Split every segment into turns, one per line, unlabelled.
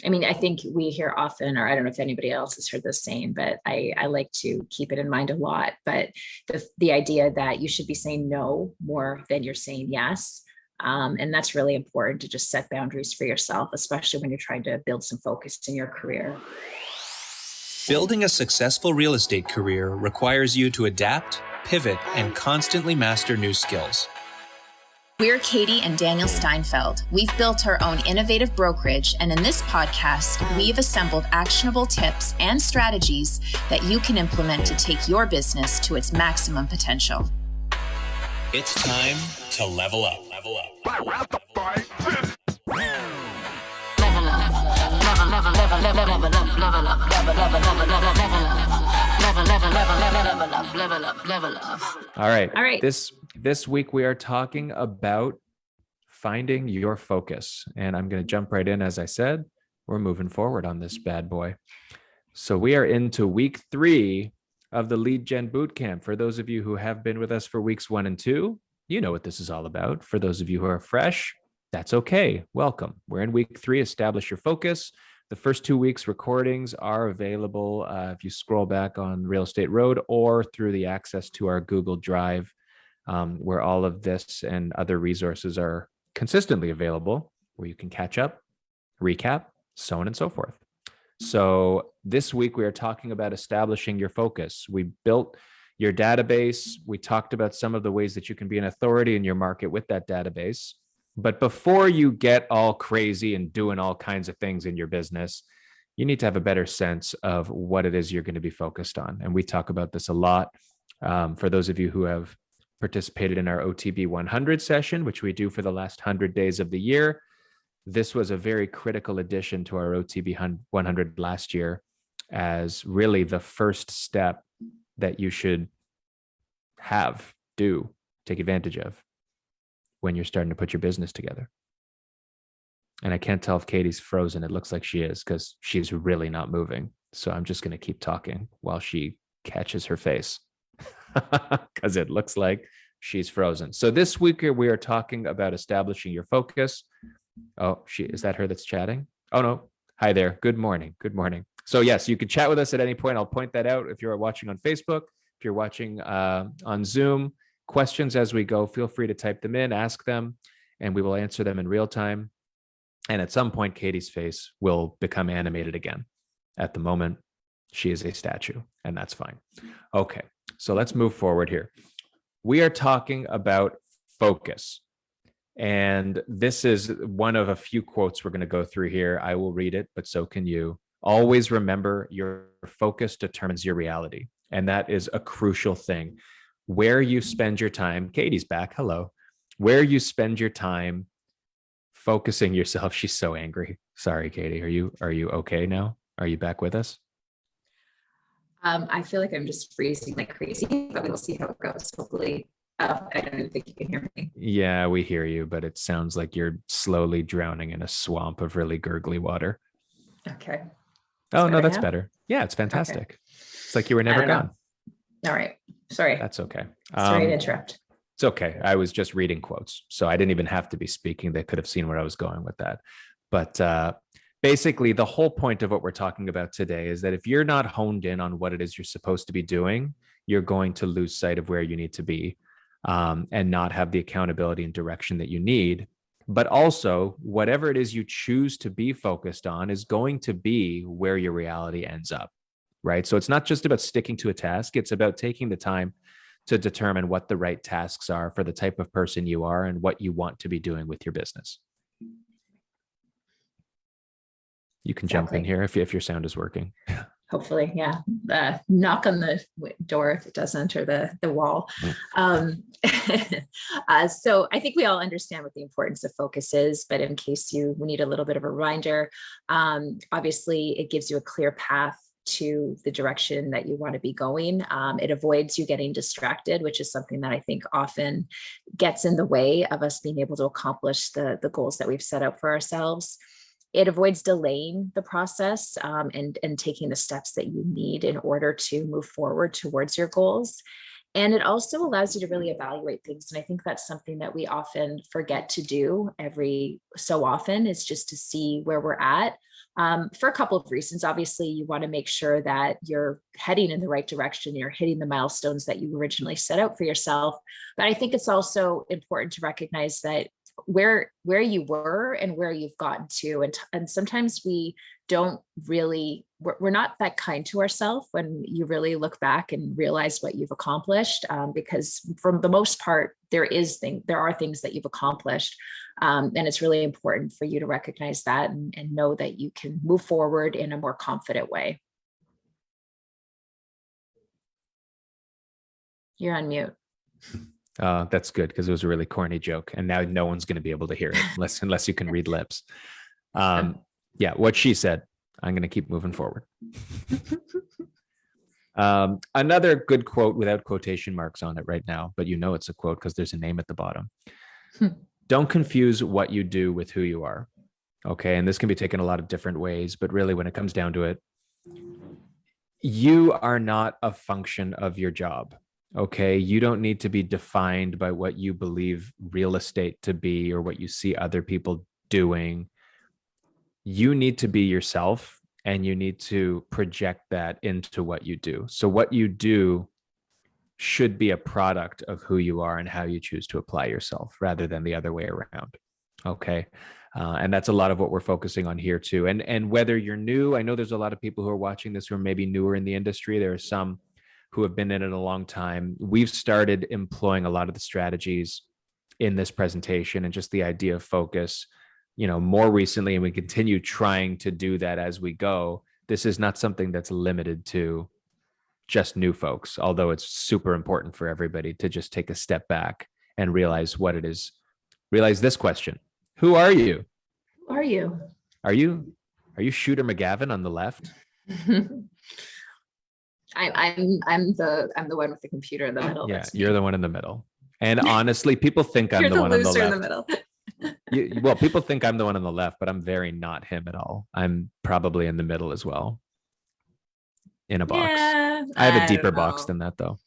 I mean, I think we hear often, or I don't know if anybody else has heard this saying, but I like to keep it in mind a lot. But the idea that you should be saying no more than you're saying yes. And that's really important to just set boundaries for yourself, especially when you're trying to build some focus in your career.
Building a successful real estate career requires you to adapt, pivot, and constantly master new skills.
We're Katie and Daniel Steinfeld. We've built our own innovative brokerage, and in this podcast, we've assembled actionable tips and strategies that you can implement to take your business to its maximum potential.
It's time to level up. Level up. Level up.
All right. This week we are talking about finding your focus, and I'm going to jump right in. As I said, we're moving forward on this bad boy. So we are into week 3 of the Lead Gen Bootcamp. For those of you who have been with us for weeks 1 and 2, you know what this is all about. For those of you who are fresh, that's okay. Welcome. We're in week 3, establish your focus. The first 2 weeks recordings are available if you scroll back on Real Estate Road or through the access to our Google Drive, where all of this and other resources are consistently available, where you can catch up, recap, so on and so forth. So this week we are talking about establishing your focus. We built your database. We talked about some of the ways that you can be an authority in your market with that database. But before you get all crazy and doing all kinds of things in your business, you need to have a better sense of what it is you're going to be focused on. And we talk about this a lot. For those of you who have participated in our OTB 100 session, which we do for the last 100 days of the year, this was a very critical addition to our OTB 100 last year as really the first step that you should take advantage of when you're starting to put your business together. And I can't tell if Katie's frozen. It looks like she is because she's really not moving. So I'm just going to keep talking while she catches her face because it looks like she's frozen. So this week we are talking about establishing your focus. Oh, is that her that's chatting? Oh, no. Hi there. Good morning. Good morning. So yes, you can chat with us at any point. I'll point that out if you're watching on Facebook, if you're watching on Zoom. Questions as we go, feel free to type them in, ask them, and we will answer them in real time. And at some point, Katie's face will become animated again. At the moment, she is a statue, and that's fine. Okay, so let's move forward here. We are talking about focus. And this is one of a few quotes we're going to go through here. I will read it, but so can you. Always remember your focus determines your reality. And that is a crucial thing. Where you spend your time, Katie's back, hello. Where you spend your time focusing yourself. She's so angry. Sorry, Katie. Are you okay now? Are you back with us?
I feel like I'm just freezing like crazy, but we'll see how it goes. Hopefully, I don't even think you can hear me.
Yeah, we hear you, but it sounds like you're slowly drowning in a swamp of really gurgly water.
Okay.
Oh, no, that's better. Yeah, it's fantastic. Okay. It's like you were never gone.
All right. Sorry.
That's okay.
Sorry to interrupt.
It's okay. I was just reading quotes, so I didn't even have to be speaking. They could have seen where I was going with that. But basically, the whole point of what we're talking about today is that if you're not honed in on what it is you're supposed to be doing, you're going to lose sight of where you need to be and not have the accountability and direction that you need. But also, whatever it is you choose to be focused on is going to be where your reality ends up. Right. So it's not just about sticking to a task. It's about taking the time to determine what the right tasks are for the type of person you are and what you want to be doing with your business. You can jump in here if your sound is working.
Hopefully, yeah. Knock on the door if it does enter the wall. So I think we all understand what the importance of focus is, but in case we need a little bit of a reminder, obviously it gives you a clear path to the direction that you want to be going. It avoids you getting distracted, which is something that I think often gets in the way of us being able to accomplish the goals that we've set out for ourselves. It avoids delaying the process and taking the steps that you need in order to move forward towards your goals. And it also allows you to really evaluate things. And I think that's something that we often forget to do every so often, is just to see where we're at. For a couple of reasons. Obviously, you want to make sure that you're heading in the right direction, you're hitting the milestones that you originally set out for yourself. But I think it's also important to recognize that where you were and where you've gotten to, and sometimes we don't really, we're not that kind to ourselves when you really look back and realize what you've accomplished, because for the most part there are things that you've accomplished, and it's really important for you to recognize that and know that you can move forward in a more confident way. You're on mute.
That's good, because it was a really corny joke, and now no one's going to be able to hear it unless you can read lips. Yeah, what she said. I'm going to keep moving forward. Another good quote without quotation marks on it right now, but you know it's a quote because there's a name at the bottom. Don't confuse what you do with who you are. Okay, and this can be taken a lot of different ways, but really when it comes down to it, you are not a function of your job. Okay, you don't need to be defined by what you believe real estate to be or what you see other people doing. You need to be yourself, and you need to project that into what you do. So what you do should be a product of who you are and how you choose to apply yourself, rather than the other way around. Okay. And that's a lot of what we're focusing on here too. And whether you're new, I know there's a lot of people who are watching this who are maybe newer in the industry. There are some who have been in it a long time. We've started employing a lot of the strategies in this presentation and just the idea of focus, more recently, and we continue trying to do that as we go. This is not something that's limited to just new folks, although it's super important for everybody to just take a step back and realize what it is. Realize this question: who are you?
Who are you?
Are you Shooter McGavin on the left?
I'm the one with the computer in the middle.
Yeah, you're the one in the middle. And honestly, people think I'm the one on the left.
In the middle.
Well, people think I'm the one on the left, but I'm very not him at all. I'm probably in the middle as well. In a box. Yeah, I have a deeper box than that, though.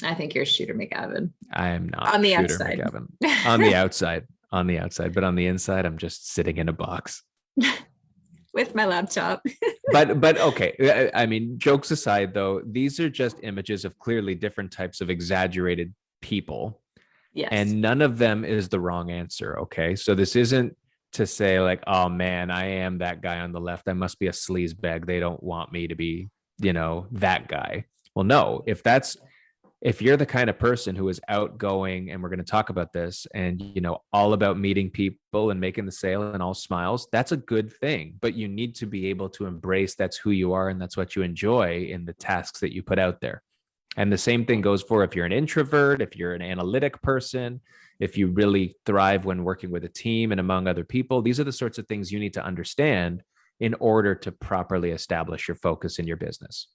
I think you're Shooter McGavin.
I am not
on the
Shooter
outside.
McGavin. On the outside. On the outside. But on the inside, I'm just sitting in a box.
With my laptop.
But okay. I mean, jokes aside, though, these are just images of clearly different types of exaggerated people.
Yes.
And none of them is the wrong answer. Okay. So this isn't to say like, oh man, I am that guy on the left. I must be a sleazebag. They don't want me to be, that guy. Well, no, if you're the kind of person who is outgoing, and we're going to talk about this, and, all about meeting people and making the sale and all smiles, that's a good thing. But you need to be able to embrace that's who you are and that's what you enjoy in the tasks that you put out there. And the same thing goes for if you're an introvert, if you're an analytic person, if you really thrive when working with a team and among other people. These are the sorts of things you need to understand in order to properly establish your focus in your business.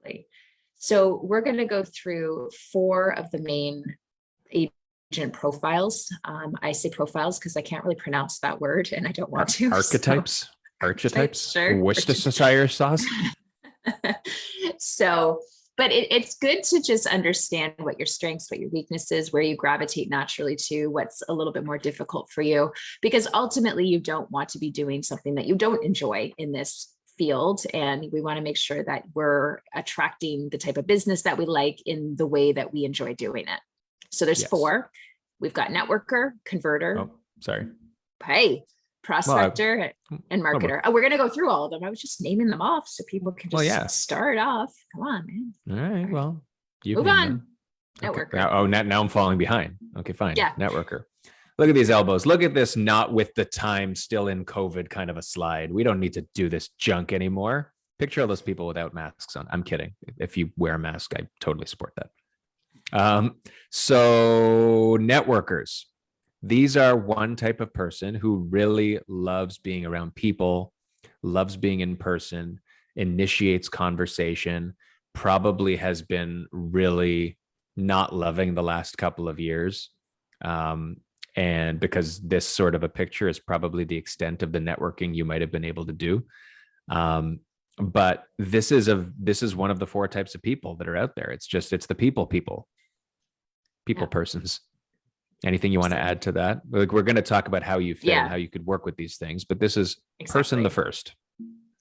Exactly. So we're going to go through 4 of the main agent profiles. I say profiles because I can't really pronounce that word, and I don't want to.
Archetypes? Archetypes?
Sure.
Worcestershire sauce?
But it's good to just understand what your strengths, what your weaknesses, where you gravitate naturally to, what's a little bit more difficult for you, because ultimately you don't want to be doing something that you don't enjoy in this field. And we want to make sure that we're attracting the type of business that we like in the way that we enjoy doing it. So there's 4. We've got networker, converter.
Oh, sorry.
Hey, prospector, and marketer. We're going to go through all of them. I was just naming them off so people can just start off. Come on, man.
All right. Well, you
move on.
Okay.
Networker.
Now I'm falling behind. Okay, fine.
Yeah.
Networker. Look at these elbows. Look at this, not with the time still in COVID kind of a slide. We don't need to do this junk anymore. Picture all those people without masks on. I'm kidding. If you wear a mask, I totally support that. So networkers. These are one type of person who really loves being around people, loves being in person, initiates conversation, probably has been really not loving the last couple of years. And because this sort of a picture is probably the extent of the networking you might have been able to do. But this is one of the 4 types of people that are out there. It's the people persons. Anything you want to add to that? Like, we're going to talk about how you fit and how you could work with these things, but this is person the first.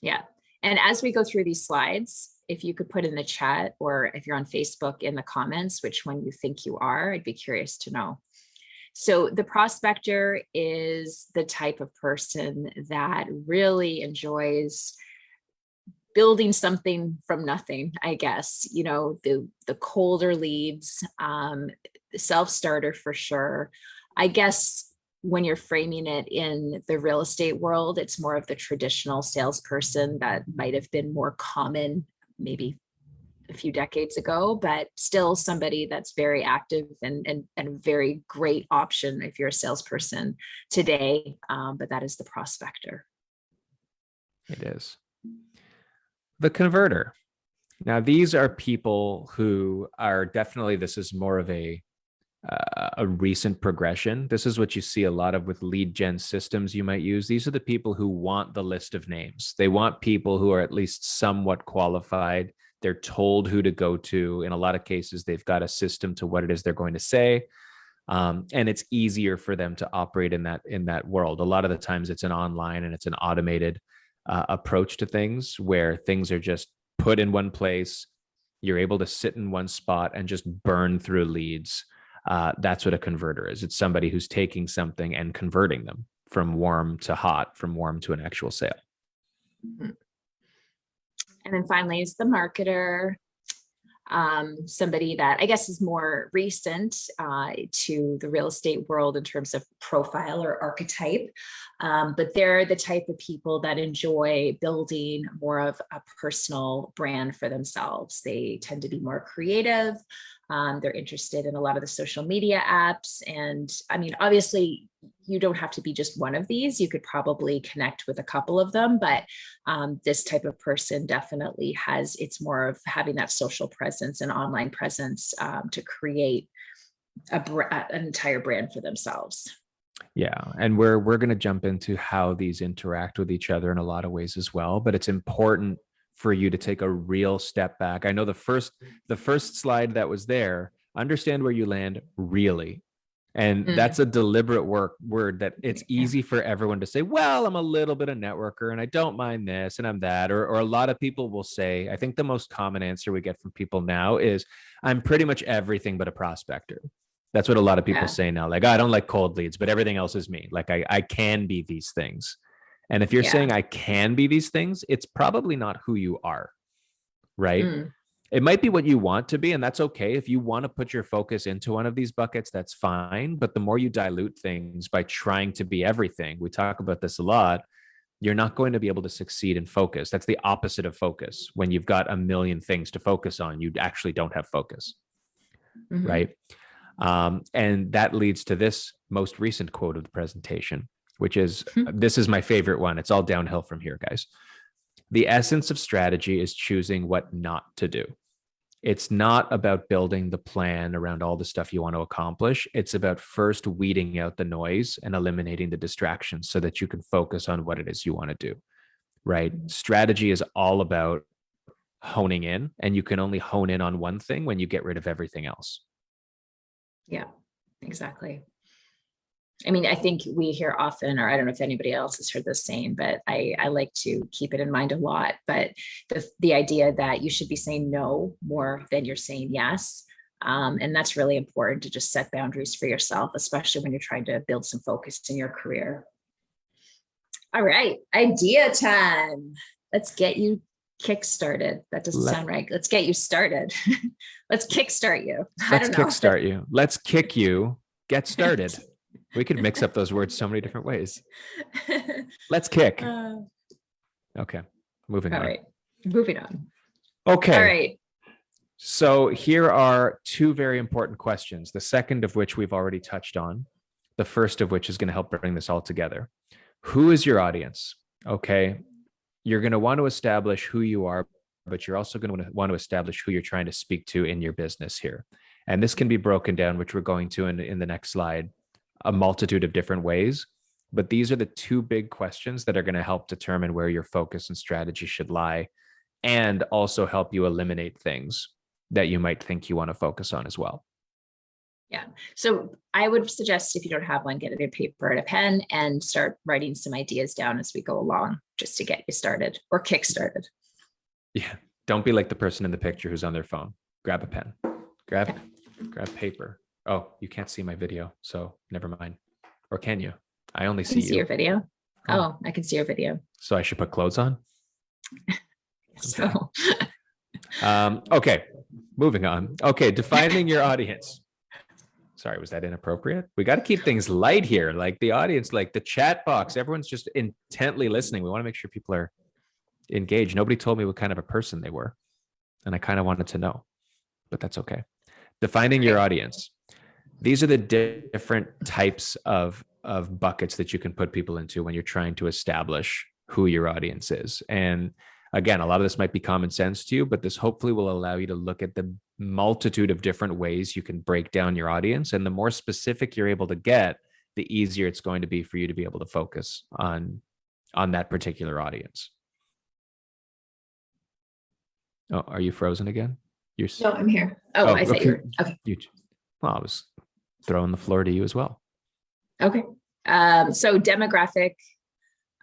Yeah. And as we go through these slides, if you could put in the chat, or if you're on Facebook, in the comments, which one you think you are, I'd be curious to know. So the prospector is the type of person that really enjoys building something from nothing, I guess. You know, the colder leads, self-starter for sure. I guess when you're framing it in the real estate world, it's more of the traditional salesperson that might have been more common maybe a few decades ago, but still somebody that's very active and a very great option if you're a salesperson today. But that is the prospector.
It is. The converter. Now, these are people who are definitely, this is more of a recent progression. This is what you see a lot of with lead gen systems you might use. These are the people who want the list of names. They want people who are at least somewhat qualified. They're told who to go to. In a lot of cases, they've got a system to what it is they're going to say. And it's easier for them to operate in that world. A lot of the times it's an online and it's an automated approach to things, where things are just put in one place. You're able to sit in one spot and just burn through leads. That's what a converter is. It's somebody who's taking something and converting them from warm to hot, from warm to an actual sale.
And then finally is the marketer, somebody that I guess is more recent to the real estate world in terms of profile or archetype. But they're the type of people that enjoy building more of a personal brand for themselves. They tend to be more creative. They're interested in a lot of the social media apps. And I mean, obviously, you don't have to be just one of these. You could probably connect with a couple of them, but this type of person definitely it's more of having that social presence and online presence to create an entire brand for themselves.
Yeah, and we're going to jump into how these interact with each other in a lot of ways as well, but it's important for you to take a real step back. I know the first slide that was there, understand where you land really. And that's a deliberate word that it's easy for everyone to say, well, I'm a little bit of networker and I don't mind this and I'm that. Or a lot of people will say, I think the most common answer we get from people now is, I'm pretty much everything but a prospector. That's what a lot of people say now. Like, I don't like cold leads, but everything else is me. Like I can be these things. And if you're saying I can be these things, it's probably not who you are, right? It might be what you want to be, and that's okay. If you want to put your focus into one of these buckets, that's fine. But the more you dilute things by trying to be everything, we talk about this a lot, you're not going to be able to succeed in focus. That's the opposite of focus. When you've got a million things to focus on, you actually don't have focus, right? And that leads to this most recent quote of the presentation, which is, this is my favorite one. It's all downhill from here, guys. The essence of strategy is choosing what not to do. It's not about building the plan around all the stuff you want to accomplish. It's about first weeding out the noise and eliminating the distractions so that you can focus on what it is you want to do, right? Strategy is all about honing in, and you can only hone in on one thing when you get rid of everything else.
Yeah, exactly. I mean, I think we hear often, or I don't know if anybody else has heard the same, but I like to keep it in mind a lot. But the idea that you should be saying no more than you're saying yes. And that's really important, to just set boundaries for yourself, especially when you're trying to build some focus in your career. All right, idea time. Let's get you kick-started. That doesn't sound right. Let's get you started. Let's kickstart you.
Let's kickstart you. Let's kick you. Get started. We could mix up those words so many different ways. Let's kick. Okay, moving on.
All right, moving on.
Okay.
All right.
So here are 2 very important questions, the second of which we've already touched on, the first of which is going to help bring this all together. Who is your audience? Okay. You're going to want to establish who you are, but you're also going to want to establish who you're trying to speak to in your business here. And this can be broken down, which we're going to in the next slide, a multitude of different ways. But these are the 2 big questions that are going to help determine where your focus and strategy should lie and also help you eliminate things that you might think you want to focus on as well.
Yeah. So I would suggest, if you don't have one, get a paper and a pen and start writing some ideas down as we go along, just to get you started or kick started.
Yeah. Don't be like the person in the picture who's on their phone. Grab a pen, grab paper. Oh, you can't see my video, so never mind. Or can you? I only see you.
Your video. Oh, I can see your video.
So I should put clothes on?
So,
okay, moving on. Okay, defining your audience. Sorry, was that inappropriate? We got to keep things light here. Like the audience, like the chat box, everyone's just intently listening. We want to make sure people are engaged. Nobody told me what kind of a person they were, and I kind of wanted to know, but that's okay. Defining your audience. These are the different types of buckets that you can put people into when you're trying to establish who your audience is. And again, a lot of this might be common sense to you, but this hopefully will allow you to look at the multitude of different ways you can break down your audience. And the more specific you're able to get, the easier it's going to be for you to be able to focus on that particular audience. Oh, are you frozen again?
No, I'm here. Oh, I thought you were. Okay.
Well, I was throwing the floor to you as well.
Okay. So demographic,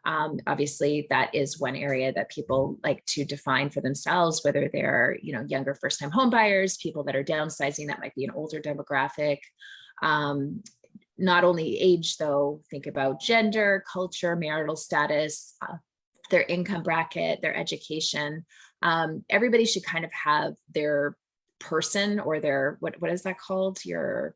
obviously that is one area that people like to define for themselves, whether they're, younger first-time home buyers, people that are downsizing, that might be an older demographic. Not only age though, think about gender, culture, marital status, their income bracket, their education. Everybody should kind of have their person or their, what is that called? Their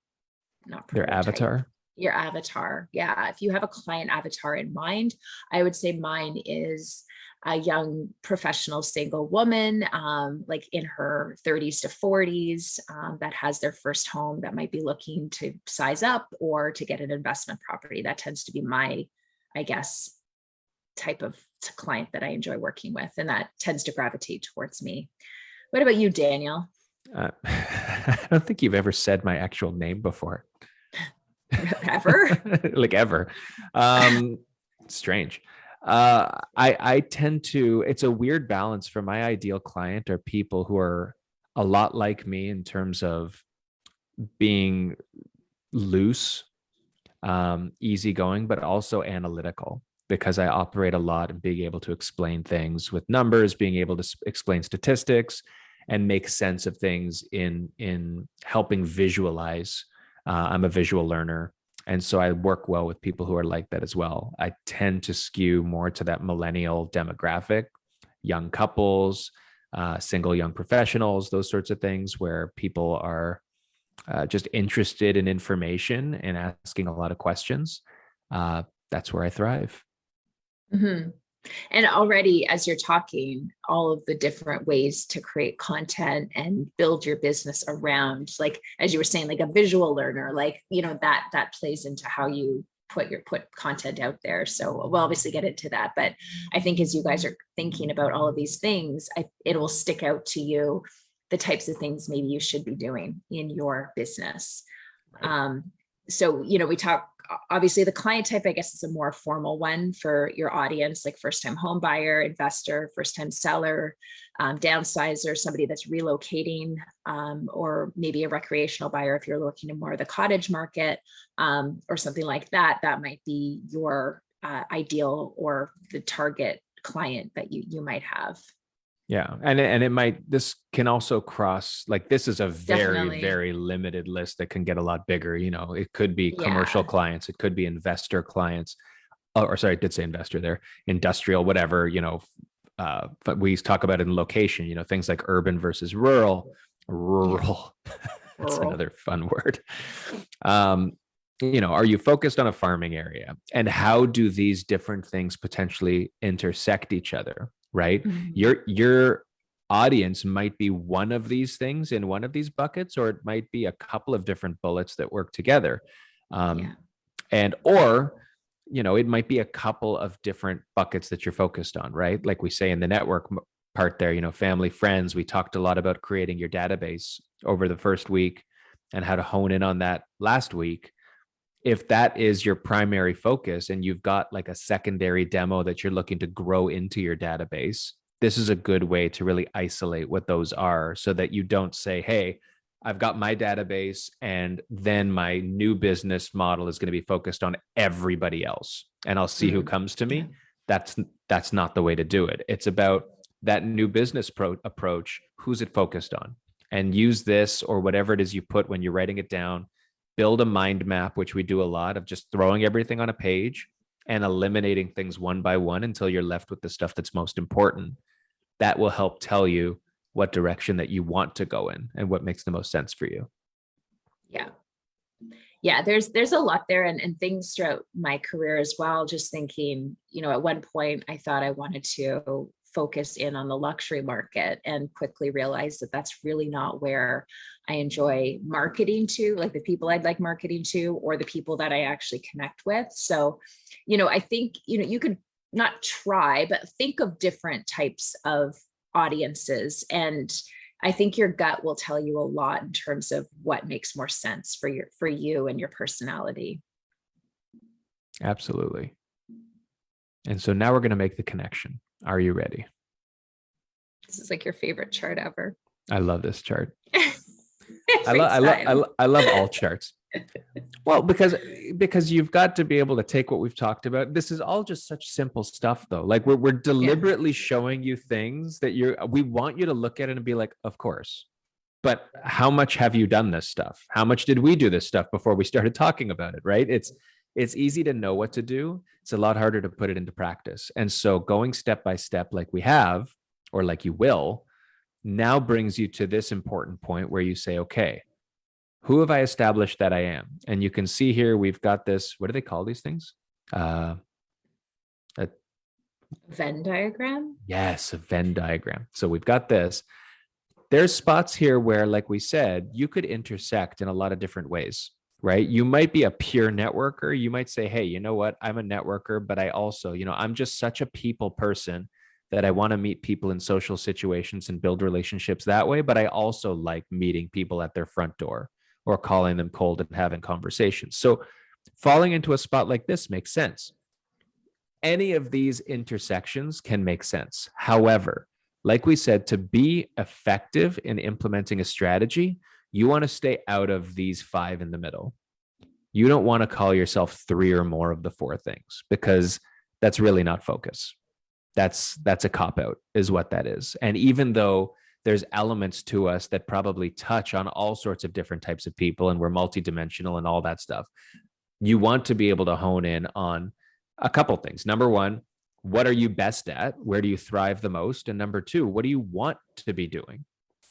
avatar.
Your avatar. Yeah. If you have a client avatar in mind, I would say mine is a young professional single woman, like in her 30s to 40s, that has their first home, that might be looking to size up or to get an investment property. That tends to be my, I guess, type of client that I enjoy working with, and that tends to gravitate towards me. What about you, Daniel?
I don't think you've ever said my actual name before.
Ever?
Like ever. Strange. I tend to, it's a weird balance. For my ideal client are people who are a lot like me in terms of being loose, easygoing, but also analytical, because I operate a lot in being able to explain things with numbers, being able to explain statistics and make sense of things in helping visualize. I'm a visual learner. And so I work well with people who are like that as well. I tend to skew more to that millennial demographic, young couples, single young professionals, those sorts of things where people are just interested in information and asking a lot of questions. That's where I thrive.
Mm-hmm. And already, as you're talking, all of the different ways to create content and build your business around, like, as you were saying, like a visual learner, like, that plays into how you put content out there. So we'll obviously get into that. But I think as you guys are thinking about all of these things, it will stick out to you, the types of things maybe you should be doing in your business. Right. So, we talk, obviously the client type, I guess, is a more formal one for your audience, like first-time home buyer, investor, first-time seller, downsizer, somebody that's relocating, or maybe a recreational buyer if you're looking at more of the cottage market, or something like that. That might be your ideal or the target client that you might have.
Yeah. And it might, this can also cross, like, this is a very,
Definitely.
very limited list that can get a lot bigger. It could be commercial clients. It could be investor clients. Or sorry, I did say investor there, industrial, whatever, but we talk about it in location, things like urban versus rural. That's another fun word. Are you focused on a farming area, and how do these different things potentially intersect each other? Right. Mm-hmm. Your audience might be one of these things in one of these buckets, or it might be a couple of different bullets that work together. And, or, it might be a couple of different buckets that you're focused on, right? Like we say in the network part there, family, friends. We talked a lot about creating your database over the first week and how to hone in on that last week. If that is your primary focus and you've got like a secondary demo that you're looking to grow into your database, this is a good way to really isolate what those are so that you don't say, hey, I've got my database and then my new business model is going to be focused on everybody else and I'll see who comes to me. That's not the way to do it. It's about that new business approach. Who's it focused on? And use this or whatever it is you put when you're writing it down. Build a mind map, which we do a lot of, just throwing everything on a page and eliminating things one by one until you're left with the stuff that's most important. That will help tell you what direction that you want to go in and what makes the most sense for you.
Yeah, there's a lot there, and things throughout my career as well. Just thinking, at one point I thought I wanted to focus in on the luxury market and quickly realized that that's really not where I enjoy marketing to, like the people I'd like marketing to, or the people that I actually connect with. So, I think, you could not try, but think of different types of audiences. And I think your gut will tell you a lot in terms of what makes more sense for you and your personality.
Absolutely. And so now we're going to make the connection. Are you ready?
This is like your favorite chart ever.
I love this chart. I love all charts. Well, because you've got to be able to take what we've talked about. This is all just such simple stuff, though. Like we're deliberately showing you things that we want you to look at it and be like, of course. But how much have you done this stuff? How much did we do this stuff before we started talking about it? Right? It's easy to know what to do. It's a lot harder to put it into practice. And so going step by step, like we have, or like you will, now brings you to this important point where you say, okay, who have I established that I am? And you can see here, we've got this, what do they call these things? A
Venn diagram?
Yes, a Venn diagram. So we've got this. There's spots here where, like we said, you could intersect in a lot of different ways, right? You might be a pure networker. You might say, hey, you know what? I'm a networker, but I also, I'm just such a people person that I want to meet people in social situations and build relationships that way. But I also like meeting people at their front door or calling them cold and having conversations. So falling into a spot like this makes sense. Any of these intersections can make sense. However, like we said, to be effective in implementing a strategy, you want to stay out of these 5 in the middle. You don't want to call yourself 3 or more of the 4 things, because that's really not focus. That's a cop-out is what that is. And even though there's elements to us that probably touch on all sorts of different types of people, and we're multidimensional and all that stuff, you want to be able to hone in on a couple things. Number 1, what are you best at? Where do you thrive the most? And number 2, what do you want to be doing?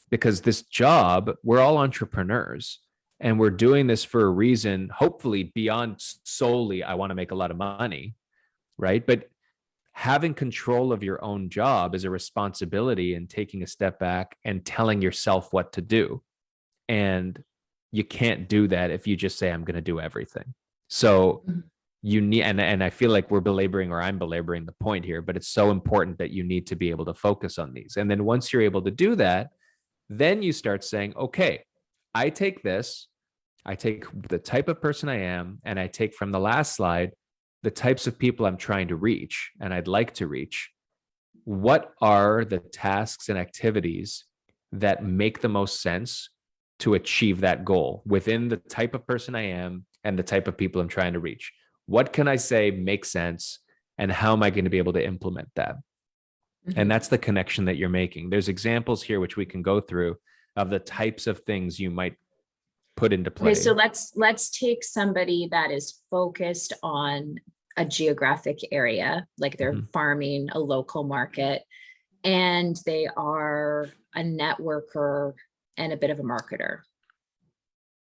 Because this job, we're all entrepreneurs and we're doing this for a reason, hopefully beyond solely, I want to make a lot of money, right? But having control of your own job is a responsibility, and taking a step back and telling yourself what to do. And you can't do that if you just say, I'm going to do everything. So you need, and I feel like I'm belaboring the point here, but it's so important that you need to be able to focus on these. And then once you're able to do that, then you start saying, okay, I take this, I take the type of person I am, and I take from the last slide, the types of people I'm trying to reach and I'd like to reach. What are the tasks and activities that make the most sense to achieve that goal within the type of person I am and the type of people I'm trying to reach? What can I say makes sense, and how am I going to be able to implement that? And that's the connection that you're making. There's examples here which we can go through of the types of things you might put into play.
Okay, so let's take somebody that is focused on a geographic area, like they're farming a local market, and they are a networker and a bit of a marketer.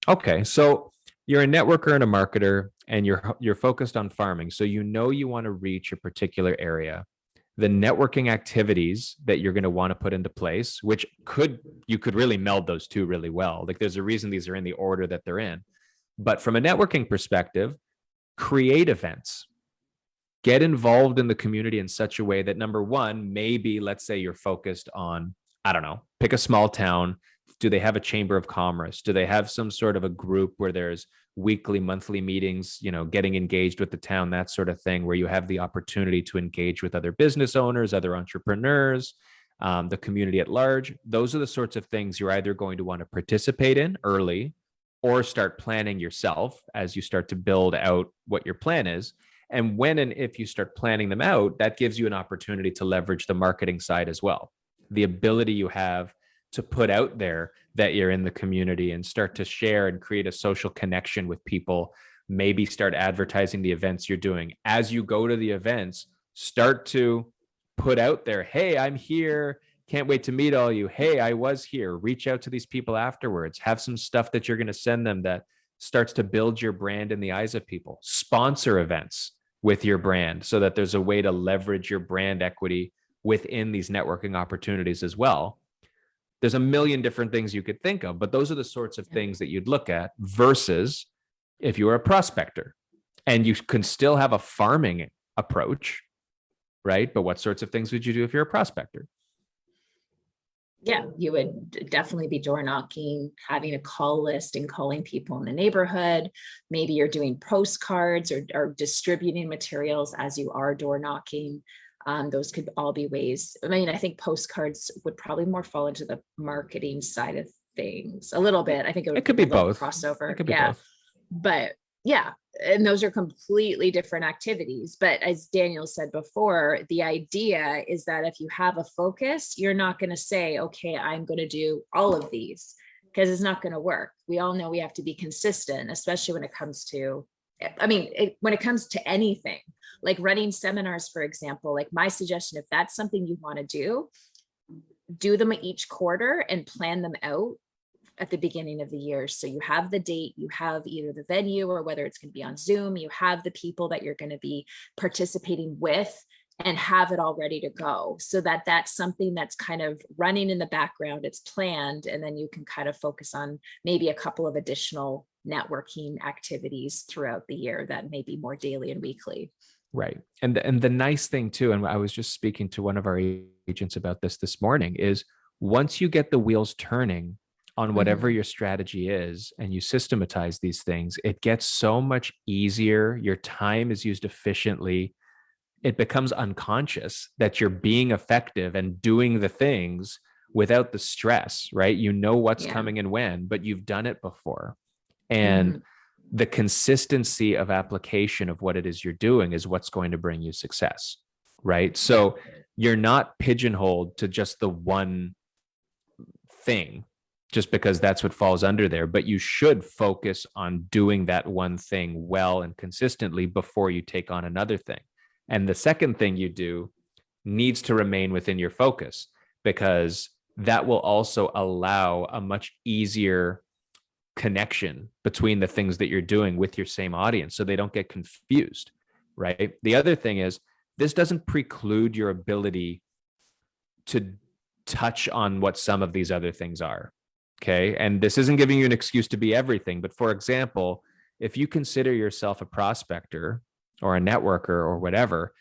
Okay, so you're a networker and a marketer, and you're focused on farming. So you want to reach a particular area. The networking activities that you're going to want to put into place, which you could really meld those two really well. Like there's a reason these are in the order that they're in. But from a networking perspective, create events. Get involved in the community in such a way that, number 1, maybe let's say you're focused on, I don't know, pick a small town. Do they have a chamber of commerce? Do they have some sort of a group where there's weekly, monthly meetings, getting engaged with the town, that sort of thing, where you have the opportunity to engage with other business owners, other entrepreneurs, the community at large. Those are the sorts of things you're either going to want to participate in early or start planning yourself as you start to build out what your plan is. And when and if you start planning them out, that gives you an opportunity to leverage the marketing side as well. The ability you have to put out there that you're in the community and start to share and create a social connection with people, maybe start advertising the events you're doing. As you go to the events, start to put out there, hey, I'm here. Can't wait to meet all you. Hey, I was here. Reach out to these people afterwards. Have some stuff that you're going to send them that starts to build your brand in the eyes of people. Sponsor events with your brand so that there's a way to leverage your brand equity within these networking opportunities as well. There's a million different things you could think of, but those are the sorts of things that you'd look at versus if you were a prospector, and you can still have a farming approach, right? But what sorts of things would you do if you're a prospector?
Yeah, you would definitely be door knocking, having a call list and calling people in the neighborhood. Maybe you're doing postcards or distributing materials as you are door knocking. Those could all be ways. I mean, I think postcards would probably more fall into the marketing side of things a little bit. I think it
could be both.
Crossover.
It could be both.
But yeah, and those are completely different activities. But as Daniel said before, the idea is that if you have a focus, you're not going to say, okay, I'm going to do all of these, because it's not going to work. We all know we have to be consistent, especially when it comes to, when it comes to anything like running seminars, for example. Like my suggestion, if that's something you want to do them each quarter and plan them out at the beginning of the year. So you have the date, you have either the venue or whether it's going to be on Zoom, you have the people that you're going to be participating with, and have it all ready to go, so that that's something that's kind of running in the background. It's planned, and then you can kind of focus on maybe a couple of additional networking activities throughout the year that may be more daily and weekly.
Right. And the nice thing too, and I was just speaking to one of our agents about this morning, is once you get the wheels turning on whatever your strategy is and you systematize these things, it gets so much easier. Your time is used efficiently. It becomes unconscious that you're being effective and doing the things without the stress, right? You know what's coming and when, but you've done it before. And the consistency of application of what it is you're doing is what's going to bring you success, right? So you're not pigeonholed to just the one thing, just because that's what falls under there, but you should focus on doing that one thing well and consistently before you take on another thing. And the second thing you do needs to remain within your focus, because that will also allow a much easier connection between the things that you're doing with your same audience, so they don't get confused, right? The other thing is, this doesn't preclude your ability to touch on what some of these other things are, okay? And this isn't giving you an excuse to be everything, but for example, if you consider yourself a prospector or a networker or whatever,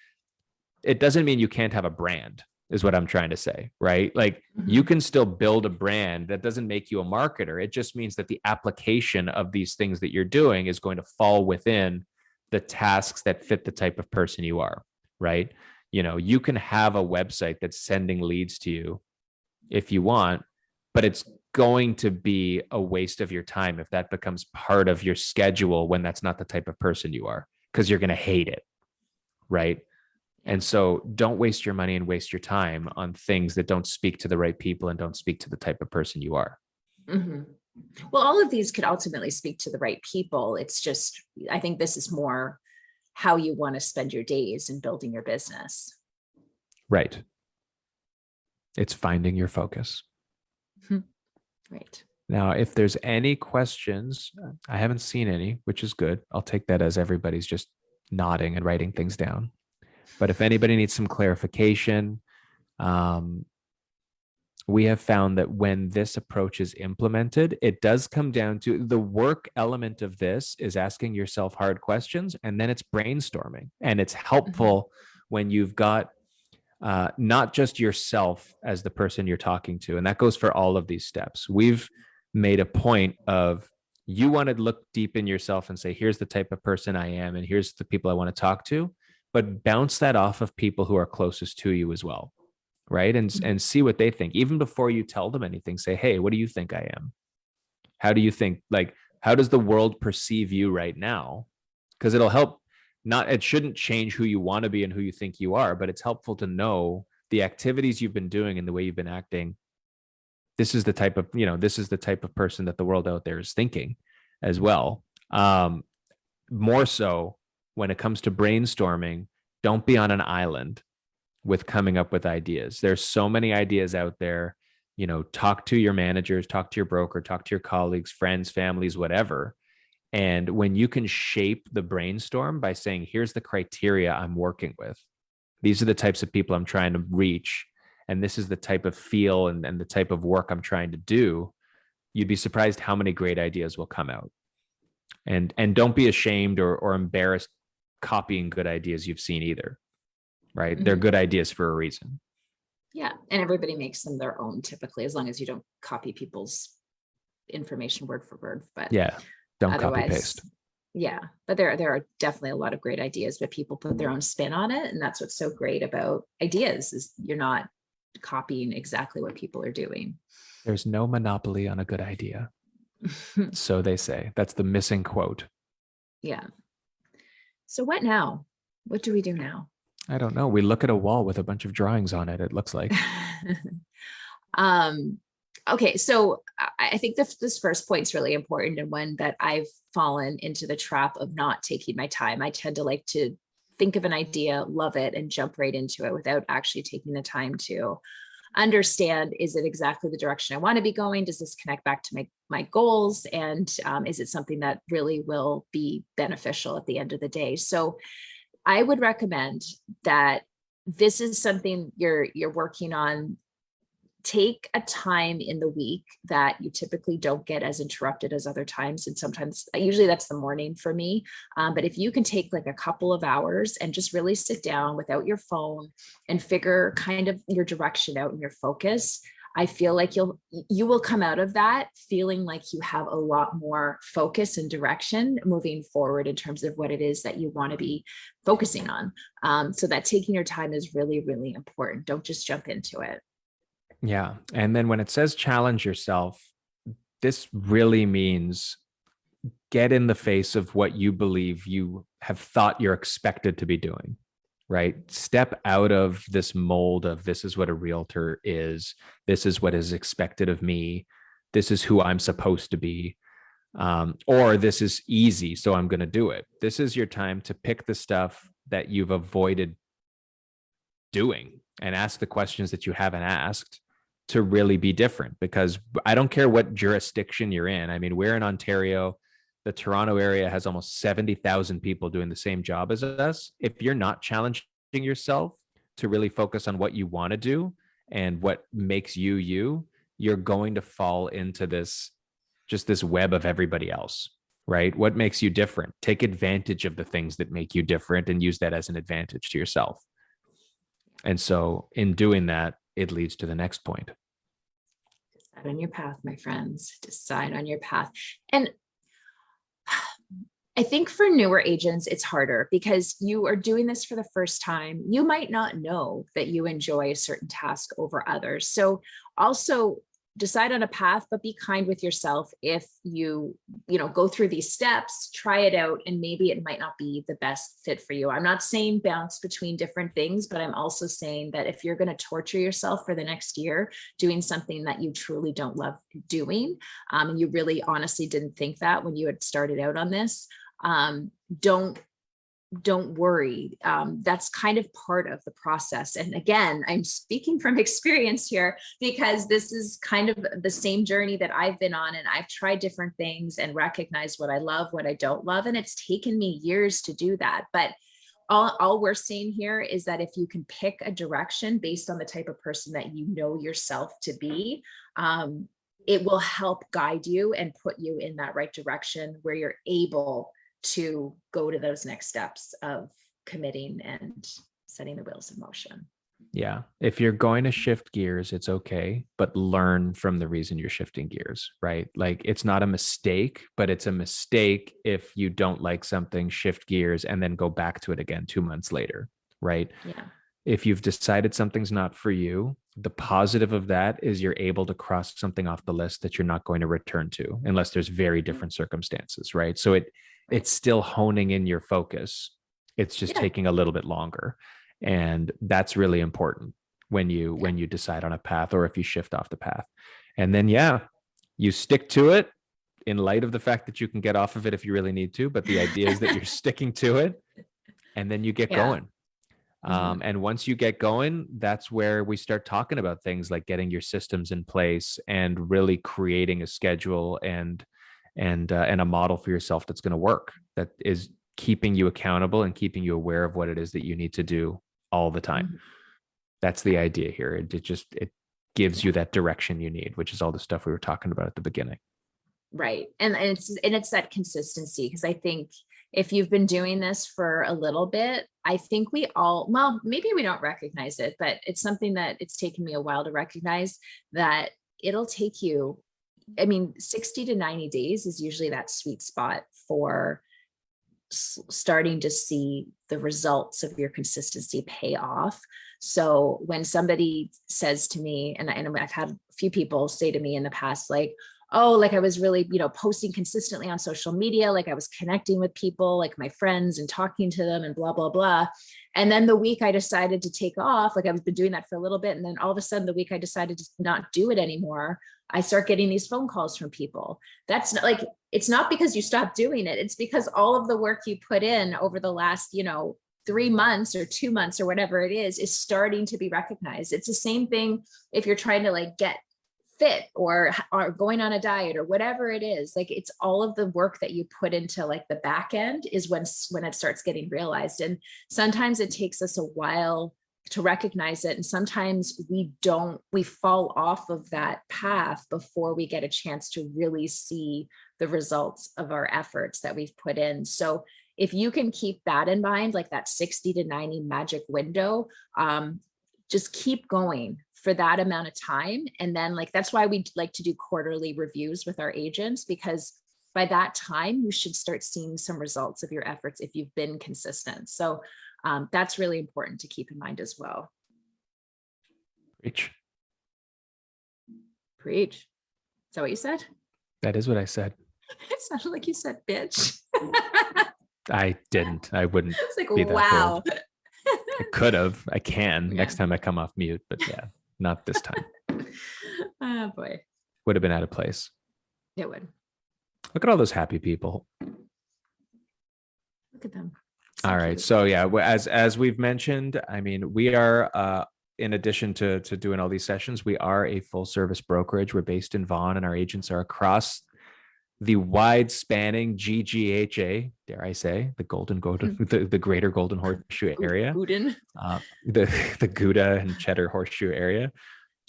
it doesn't mean you can't have a brand, is what I'm trying to say, right? Like you can still build a brand. That doesn't make you a marketer. It just means that the application of these things that you're doing is going to fall within the tasks that fit the type of person you are, right? You know, you can have a website that's sending leads to you if you want, but it's going to be a waste of your time if that becomes part of your schedule when that's not the type of person you are, because you're going to hate it, right? And so don't waste your money and waste your time on things that don't speak to the right people and don't speak to the type of person you are.
Well, all of these could ultimately speak to the right people. It's just, I think this is more how you want to spend your days in building your business.
Right. It's finding your focus.
Right.
Now, if there's any questions, I haven't seen any, which is good. I'll take that as everybody's just nodding and writing things down. But if anybody needs some clarification, we have found that when this approach is implemented, it does come down to the work element of this is asking yourself hard questions, and then it's brainstorming. And it's helpful when you've got not just yourself as the person you're talking to. And that goes for all of these steps. We've made a point of You want to look deep in yourself and say, here's the type of person I am, and here's the people I want to talk to, but bounce that off of people who are closest to you as well. Right. And see what they think. Even before you tell them anything, say, hey, what do you think I am? How do you think, like, how does the world perceive you right now? Because it'll help. It shouldn't change who you want to be and who you think you are, but it's helpful to know the activities you've been doing and the way you've been acting. This is the type of person that the world out there is thinking as well. More so when it comes to brainstorming, don't be on an island with coming up with ideas. There's so many ideas out there. Talk to your managers, talk to your broker, talk to your colleagues, friends, families, whatever. And when you can shape the brainstorm by saying, here's the criteria I'm working with, these are the types of people I'm trying to reach, and this is the type of feel and the type of work I'm trying to do, you'd be surprised how many great ideas will come out. And don't be ashamed or embarrassed copying good ideas you've seen either. Right? They're good ideas for a reason.
Yeah. And everybody makes them their own typically, as long as you don't copy people's information word for word. But
yeah, don't copy paste.
Yeah. But there are definitely a lot of great ideas, but people put their own spin on it. And that's what's so great about ideas, is you're not copying exactly what people are doing.
There's no monopoly on a good idea. So they say. That's the missing quote. Yeah.
So what now? What do we do now?
I don't know. We look at a wall with a bunch of drawings on it, it looks like.
Okay, so I think this first point is really important, and one that I've fallen into the trap of not taking my time. I tend to like to think of an idea, love it, and jump right into it without actually taking the time to understand, is it exactly the direction I want to be going? Does this connect back to my goals? And is it something that really will be beneficial at the end of the day? So I would recommend that this is something you're working on. Take a time in the week that you typically don't get as interrupted as other times. And sometimes, usually that's the morning for me. But if you can take like a couple of hours and just really sit down without your phone and figure kind of your direction out and your focus, I feel like you will come out of that feeling like you have a lot more focus and direction moving forward in terms of what it is that you want to be focusing on. So that taking your time is really, really important. Don't just jump into it.
Yeah. And then when it says challenge yourself, this really means get in the face of what you believe you have thought you're expected to be doing. Right? Step out of this mold of, this is what a realtor is. This is what is expected of me. This is who I'm supposed to be. Or this is easy, so I'm going to do it. This is your time to pick the stuff that you've avoided doing and ask the questions that you haven't asked to really be different. Because I don't care what jurisdiction you're in. I mean, we're in Ontario. The Toronto area has almost 70,000 people doing the same job as us. If you're not challenging yourself to really focus on what you want to do and what makes you, you're going to fall into this web of everybody else, right? What makes you different? Take advantage of the things that make you different and use that as an advantage to yourself. And so in doing that, it leads to the next point.
Decide on your path, my friends. Decide on your path. And I think for newer agents, it's harder because you are doing this for the first time. You might not know that you enjoy a certain task over others. So also decide on a path, but be kind with yourself. If you go through these steps, try it out, and maybe it might not be the best fit for you. I'm not saying bounce between different things, but I'm also saying that if you're going to torture yourself for the next year doing something that you truly don't love doing, and you really honestly didn't think that when you had started out on this, don't worry. That's kind of part of the process. And again, I'm speaking from experience here because this is kind of the same journey that I've been on, and I've tried different things and recognized what I love, what I don't love. And it's taken me years to do that. But all we're seeing here is that if you can pick a direction based on the type of person that you know yourself to be, it will help guide you and put you in that right direction where you're able to go to those next steps of committing and setting the wheels in motion.
Yeah. If you're going to shift gears, it's okay, but learn from the reason you're shifting gears, right? Like it's not a mistake, but it's a mistake if you don't like something, shift gears, and then go back to it again 2 months later, right?
Yeah.
If you've decided something's not for you, the positive of that is you're able to cross something off the list that you're not going to return to unless there's very different circumstances, right? So it's still honing in your focus. It's just taking a little bit longer. And that's really important when you decide on a path or if you shift off the path. And then you stick to it in light of the fact that you can get off of it if you really need to, but the idea is that you're sticking to it and then you get going. And once you get going, that's where we start talking about things like getting your systems in place and really creating a schedule and a model for yourself that's going to work, that is keeping you accountable and keeping you aware of what it is that you need to do all the time. That's the idea here. It gives you that direction you need, which is all the stuff we were talking about at the beginning.
Right. And it's that consistency, because I think if you've been doing this for a little bit, I think we all, well, maybe we don't recognize it, but it's something that it's taken me a while to recognize, that it'll take you, 60 to 90 days is usually that sweet spot for starting to see the results of your consistency pay off. So when somebody says to me, and I've had a few people say to me in the past, like, oh, like I was really, posting consistently on social media, like I was connecting with people, like my friends, and talking to them and blah, blah, blah. And then the week I decided to take off, like I've been doing that for a little bit. And then all of a sudden the week I decided to not do it anymore, I start getting these phone calls from people. That's not like, it's not because you stopped doing it. It's because all of the work you put in over the last, 3 months or 2 months or whatever it is starting to be recognized. It's the same thing if you're trying to like get fit or going on a diet or whatever it is. Like it's all of the work that you put into like the back end is when it starts getting realized. And sometimes it takes us a while to recognize it. And sometimes we fall off of that path before we get a chance to really see the results of our efforts that we've put in. So if you can keep that in mind, like that 60 to 90 magic window, just keep going for that amount of time. And then like, that's why we like to do quarterly reviews with our agents, because by that time you should start seeing some results of your efforts if you've been consistent. So that's really important to keep in mind as well. Preach. Is that what you said?
That is what I said.
It sounded like you said bitch.
I didn't. I wouldn't.
It's like,
be that
wow.
bold. I could have. I can next time I come off mute, but not this time.
Oh boy.
Would have been out of place.
It would.
Look at all those happy people.
Look at them.
All right. So as we've mentioned, we are in addition to doing all these sessions, we are a full service brokerage. We're based in Vaughan, and our agents are across the wide spanning GGHA, dare I say, the the greater Golden Horseshoe area, the Gouda and Cheddar Horseshoe area.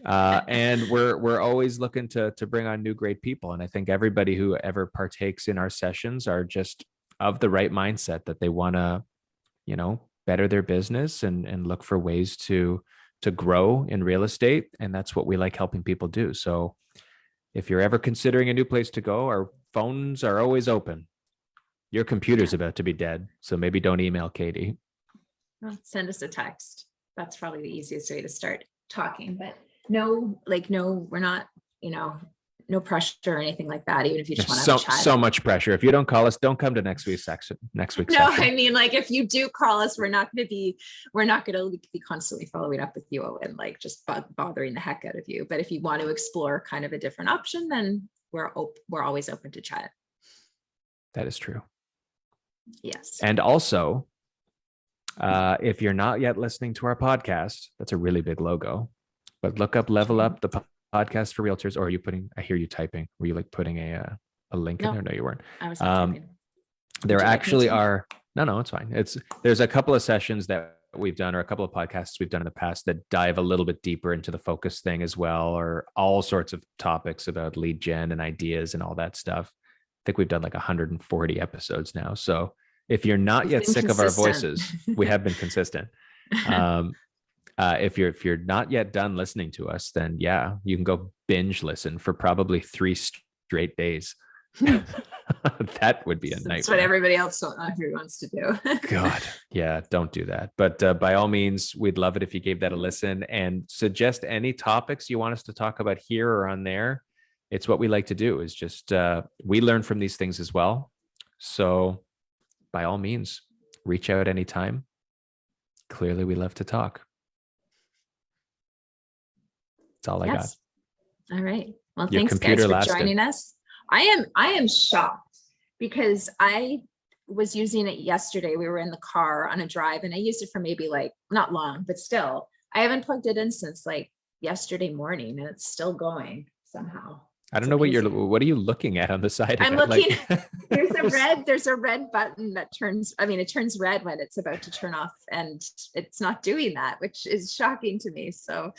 And we're always looking to bring on new great people. And I think everybody who ever partakes in our sessions are just of the right mindset, that they want to, better their business and look for ways to grow in real estate. And that's what we like helping people do. So if you're ever considering a new place to go, our phones are always open. Your computer's about to be dead, so maybe don't email Katie.
Well, send us a text. That's probably the easiest way to start talking. But no, we're not, no pressure or anything like that. Even if you just want to have a chat. So
much pressure. If you don't call us, don't come to next week's section. No,
session. Like if you do call us, we're not going to be constantly following up with you and like just bothering the heck out of you. But if you want to explore kind of a different option, then we're always open to chat.
That is true.
Yes.
And also, if you're not yet listening to our podcast, that's a really big logo, but look up Level Up, the podcast for realtors. Or are you I hear you typing. Were you like putting a link in there? No, you weren't.
I was typing.
There actually are, no, it's fine. There's a couple of sessions that we've done, or a couple of podcasts we've done in the past, that dive a little bit deeper into the focus thing as well, or all sorts of topics about lead gen and ideas and all that stuff. I think we've done like 140 episodes now. So if you're not yet sick of our voices, we have been consistent. If you're not yet done listening to us, then yeah, you can go binge listen for probably 3 straight days. That would be a nightmare.
That's what everybody else wants to do.
God, yeah, don't do that. But by all means, we'd love it if you gave that a listen and suggest any topics you want us to talk about here or on there. It's what we like to do, is just we learn from these things as well. So by all means, reach out anytime. Clearly, we love to talk. That's all I got.
All right. Well,
Your
thanks guys for
lasted.
joining us. I am shocked because I was using it yesterday. We were in the car on a drive and I used it for maybe like not long, but still I haven't plugged it in since like yesterday morning and it's still going somehow.
I don't know what are you looking at on the side?
I'm looking, there's a red button that it turns red when it's about to turn off and it's not doing that, which is shocking to me. So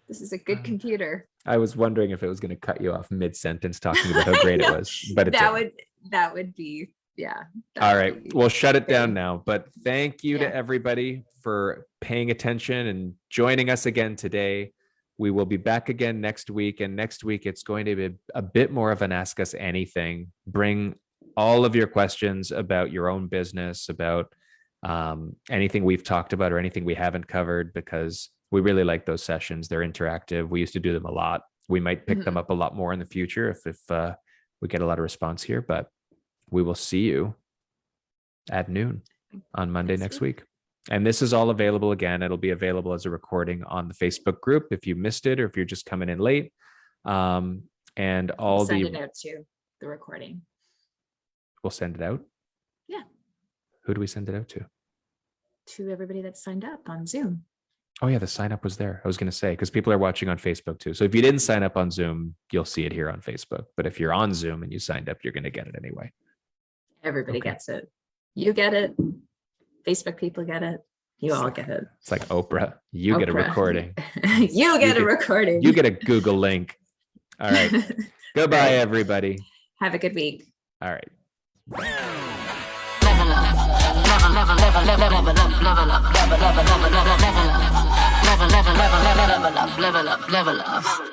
this is a good computer.
I was wondering if it was going to cut you off mid-sentence talking about how great it was, but it's
that would be, yeah.
All right. We'll shut it down now, but thank you to everybody for paying attention and joining us again today. We will be back again next week, and next week it's going to be a bit more of an Ask Us Anything. Bring all of your questions about your own business, about anything we've talked about or anything we haven't covered, because we really like those sessions. They're interactive. We used to do them a lot. We might pick them up a lot more in the future if we get a lot of response here, but we will see you at noon on Monday next week. And this is all available again. It'll be available as a recording on the Facebook group if you missed it or if you're just coming in late. And all
send it out to the recording.
We'll send it out.
Yeah.
Who do we send it out to?
To everybody that signed up on Zoom.
Oh yeah, the sign up was there. I was going to say, because people are watching on Facebook too. So if you didn't sign up on Zoom, you'll see it here on Facebook. But if you're on Zoom and you signed up, you're going to get it anyway.
Everybody gets it. You get it. Facebook people get it. You all get it.
It's like Oprah. You get a recording.
You get a recording.
You get a Google link. All right. Goodbye, everybody.
Have a good week.
All right.
Level up.